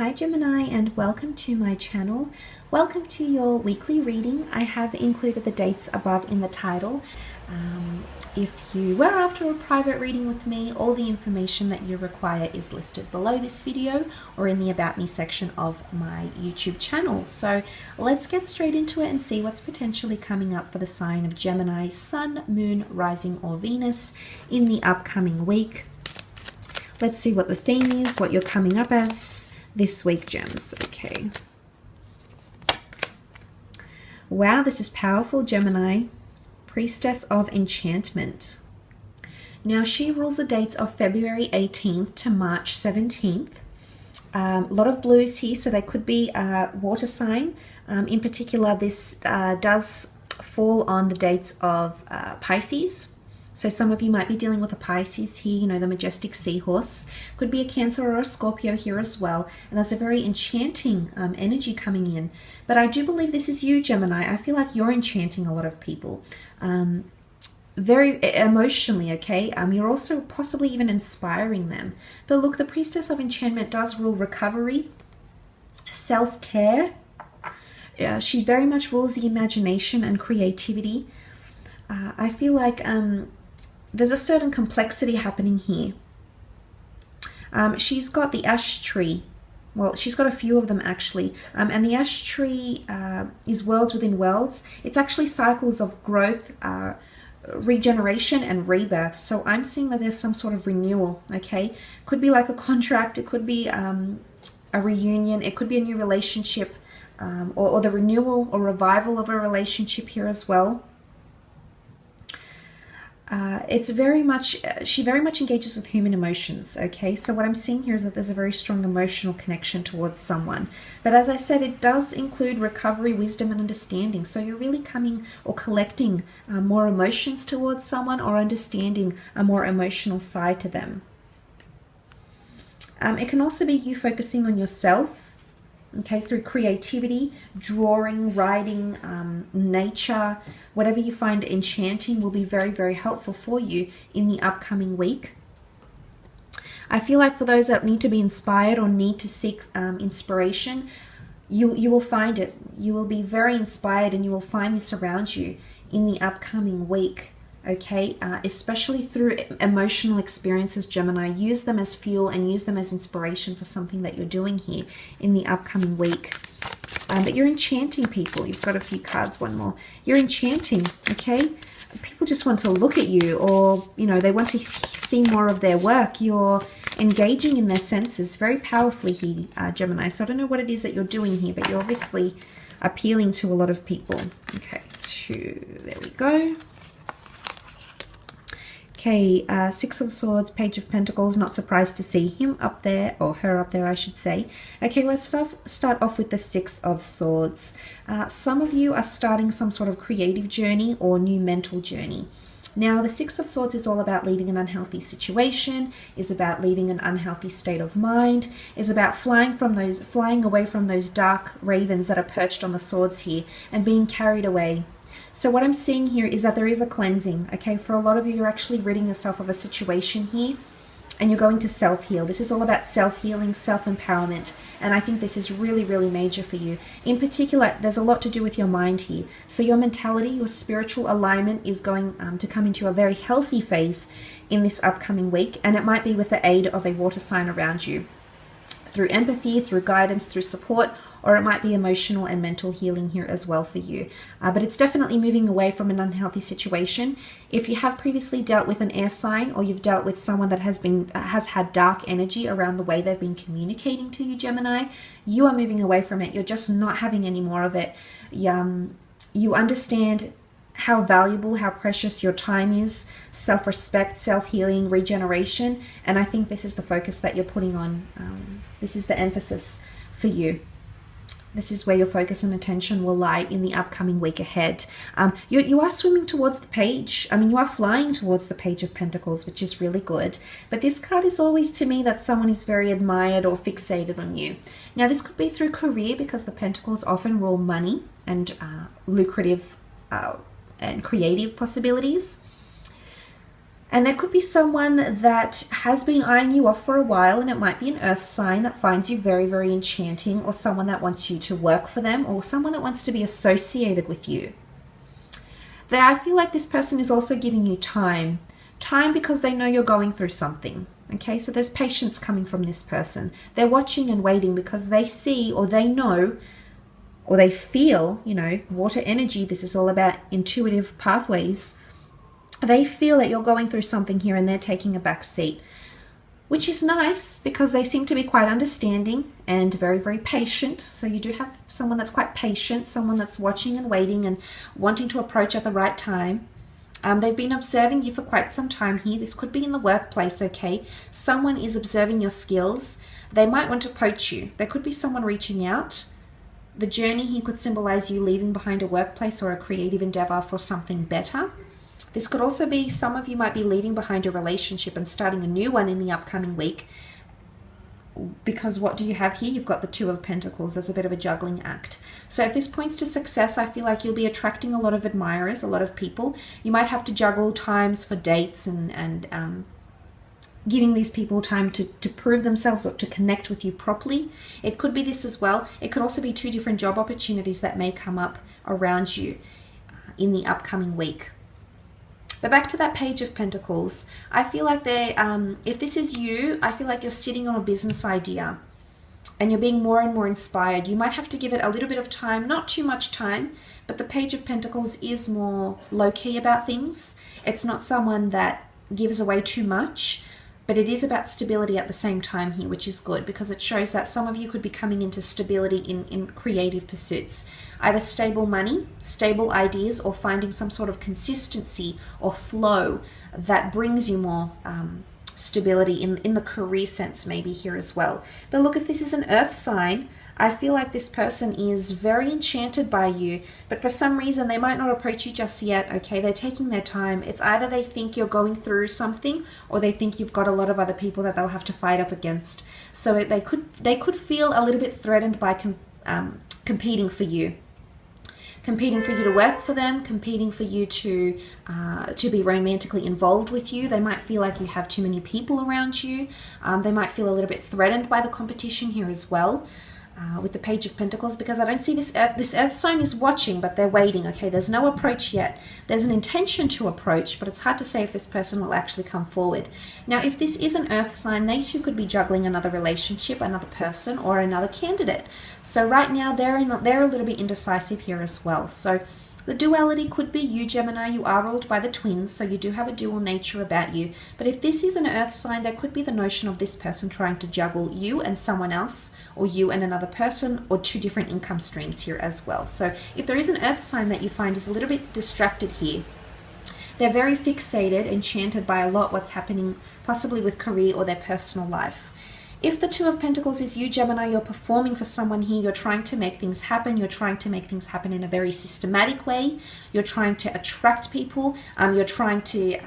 Hi Gemini, and welcome to my channel. Welcome to your weekly reading. I have included the dates above in the title. If you were after a private reading with me, all the information that you require is listed below this video or in the About Me section of my YouTube channel. So let's get straight into it and see what's potentially coming up for the sign of Gemini, Sun, Moon, Rising, or Venus in the upcoming week. Let's see what the theme is, what you're coming up as this week, Gems. Okay. Wow, this is powerful, Gemini. Priestess of Enchantment. Now, she rules the dates of February 18th to March 17th. A lot of blues here, so they could be a water sign. In particular, this does fall on the dates of Pisces. So some of you might be dealing with a Pisces here, you know, the majestic seahorse. Could be a Cancer or a Scorpio here as well. And there's a very enchanting energy coming in. But I do believe this is you, Gemini. I feel like you're enchanting a lot of people. Very emotionally, okay? You're also possibly even inspiring them. But look, the Priestess of Enchantment does rule recovery, self-care. She very much rules the imagination and creativity. I feel like there's a certain complexity happening here. She's got the ash tree. Well, she's got a few of them actually. And the ash tree is worlds within worlds. It's actually cycles of growth, regeneration, and rebirth. So I'm seeing that there's some sort of renewal, okay? Could be like a contract. It could be a reunion. It could be a new relationship, or the renewal or revival of a relationship here as well. It's very much, she very much engages with human emotions, okay? So what I'm seeing here is that there's a very strong emotional connection towards someone. But as I said, it does include recovery, wisdom, and understanding. So you're really coming or collecting more emotions towards someone or understanding a more emotional side to them. It can also be you focusing on yourself, okay, through creativity, drawing, writing, nature, whatever you find enchanting will be very, very helpful for you in the upcoming week. I feel like for those that need to be inspired or need to seek inspiration, you will find it. You will be very inspired and you will find this around you in the upcoming week. Okay, especially through emotional experiences, Gemini. Use them as fuel and use them as inspiration for something that you're doing here in the upcoming week. But you're enchanting people. You've got a few cards, one more. You're enchanting, okay? People just want to look at you, or, you know, they want to see more of their work. You're engaging in their senses very powerfully here, Gemini. So I don't know what it is that you're doing here, but you're obviously appealing to a lot of people. Okay, there we go. Okay, Six of Swords, Page of Pentacles, not surprised to see him up there, or her up there, I should say. Okay, let's start off with the Six of Swords. Some of you are starting some sort of creative journey or new mental journey. Now, the Six of Swords is all about leaving an unhealthy situation, is about leaving an unhealthy state of mind, is about flying away from those dark ravens that are perched on the swords here and being carried away. So what I'm seeing here is that there is a cleansing, okay? For a lot of you, you're actually ridding yourself of a situation here and you're going to self-heal. This is all about self-healing, self-empowerment, and I think this is really, really major for you. In particular, there's a lot to do with your mind here. So your mentality, your spiritual alignment is going to come into a very healthy phase in this upcoming week, and it might be with the aid of a water sign around you. Through empathy, through guidance, through support, or it might be emotional and mental healing here as well for you. But it's definitely moving away from an unhealthy situation. If you have previously dealt with an air sign, or you've dealt with someone that has had dark energy around the way they've been communicating to you, Gemini, you are moving away from it. You're just not having any more of it. You understand how valuable, how precious your time is, self-respect, self-healing, regeneration, and I think this is the focus that you're putting on. This is the emphasis for you. This is where your focus and attention will lie in the upcoming week ahead. You are swimming towards the page. I mean, you are flying towards the Page of Pentacles, which is really good. But this card is always to me that someone is very admired or fixated on you. Now, this could be through career, because the Pentacles often rule money and lucrative and creative possibilities. And there could be someone that has been eyeing you off for a while, and it might be an earth sign that finds you very, very enchanting, or someone that wants you to work for them, or someone that wants to be associated with you. There, I feel like this person is also giving you time. Time because they know you're going through something. Okay, so there's patience coming from this person. They're watching and waiting because they see, or they know, or they feel, you know, water energy, this is all about intuitive pathways. They feel that you're going through something here and they're taking a back seat, which is nice because they seem to be quite understanding and very, very patient. So you do have someone that's quite patient, someone that's watching and waiting and wanting to approach at the right time. They've been observing you for quite some time here. This could be in the workplace, okay? Someone is observing your skills. They might want to poach you. There could be someone reaching out. The journey here could symbolize you leaving behind a workplace or a creative endeavor for something better. This could also be some of you might be leaving behind a relationship and starting a new one in the upcoming week. Because what do you have here? You've got the Two of Pentacles. There's a bit of a juggling act. So if this points to success, I feel like you'll be attracting a lot of admirers, a lot of people. You might have to juggle times for dates and giving these people time to prove themselves or to connect with you properly. It could be this as well. It could also be two different job opportunities that may come up around you in the upcoming week. But back to that Page of Pentacles, I feel like if this is you, I feel like you're sitting on a business idea and you're being more and more inspired. You might have to give it a little bit of time, not too much time, but the Page of Pentacles is more low-key about things. It's not someone that gives away too much, but it is about stability at the same time here, which is good because it shows that some of you could be coming into stability in creative pursuits. Either stable money, stable ideas, or finding some sort of consistency or flow that brings you more stability in the career sense maybe here as well. But look, if this is an earth sign, I feel like this person is very enchanted by you, but for some reason they might not approach you just yet, okay? They're taking their time. It's either they think you're going through something or they think you've got a lot of other people that they'll have to fight up against. So they could feel a little bit threatened by competing for you. Competing for you to work for them, competing for you to be romantically involved with you. They might feel like you have too many people around you. They might feel a little bit threatened by the competition here as well. With the Page of Pentacles, because I don't see this earth sign is watching, but they're waiting. Okay, there's no approach yet. There's an intention to approach, but it's hard to say if this person will actually come forward. Now, if this is an earth sign, they too could be juggling another relationship, another person, or another candidate. So right now they're a little bit indecisive here as well. So the duality could be you, Gemini. You are ruled by the twins, so you do have a dual nature about you. But if this is an earth sign, there could be the notion of this person trying to juggle you and someone else, or you and another person, or two different income streams here as well. So if there is an earth sign that you find is a little bit distracted here, they're very fixated, enchanted by a lot what's happening possibly with career or their personal life. If the Two of Pentacles is you, Gemini, you're performing for someone here. You're trying to make things happen. You're trying to make things happen in a very systematic way. You're trying to attract people. You're trying to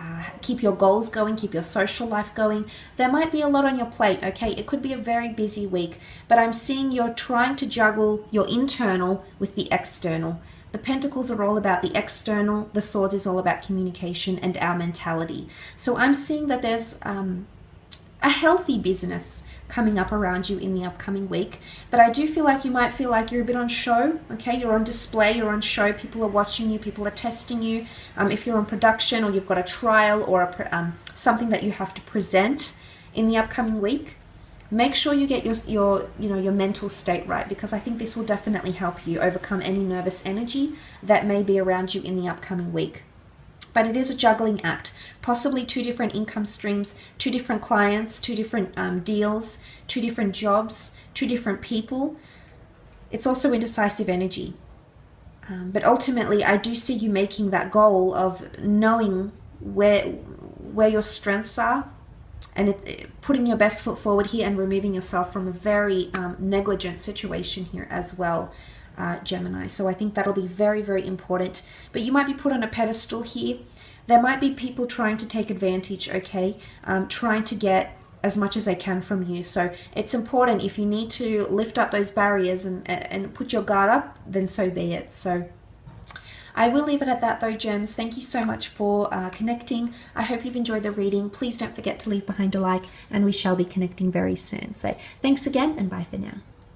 keep your goals going, keep your social life going. There might be a lot on your plate, okay? It could be a very busy week, but I'm seeing you're trying to juggle your internal with the external. The Pentacles are all about the external. The Swords is all about communication and our mentality. So I'm seeing that there's a healthy business coming up around you in the upcoming week, but I do feel like you might feel like you're a bit on show, okay? You're on display, you're on show, people are watching you, people are testing you. If you're on production or you've got a trial or something that you have to present in the upcoming week, make sure you get your mental state right, because I think this will definitely help you overcome any nervous energy that may be around you in the upcoming week. But it is a juggling act, possibly two different income streams, two different clients, two different deals, two different jobs, two different people. It's also indecisive energy. But ultimately, I do see you making that goal of knowing where your strengths are and putting your best foot forward here and removing yourself from a very negligent situation here as well. Gemini. So I think that'll be very, very important. But you might be put on a pedestal here. There might be people trying to take advantage, okay? Trying to get as much as they can from you. So it's important, if you need to lift up those barriers and put your guard up, then so be it. So I will leave it at that though, Gems. Thank you so much for connecting. I hope you've enjoyed the reading. Please don't forget to leave behind a like, and we shall be connecting very soon. So thanks again, and bye for now.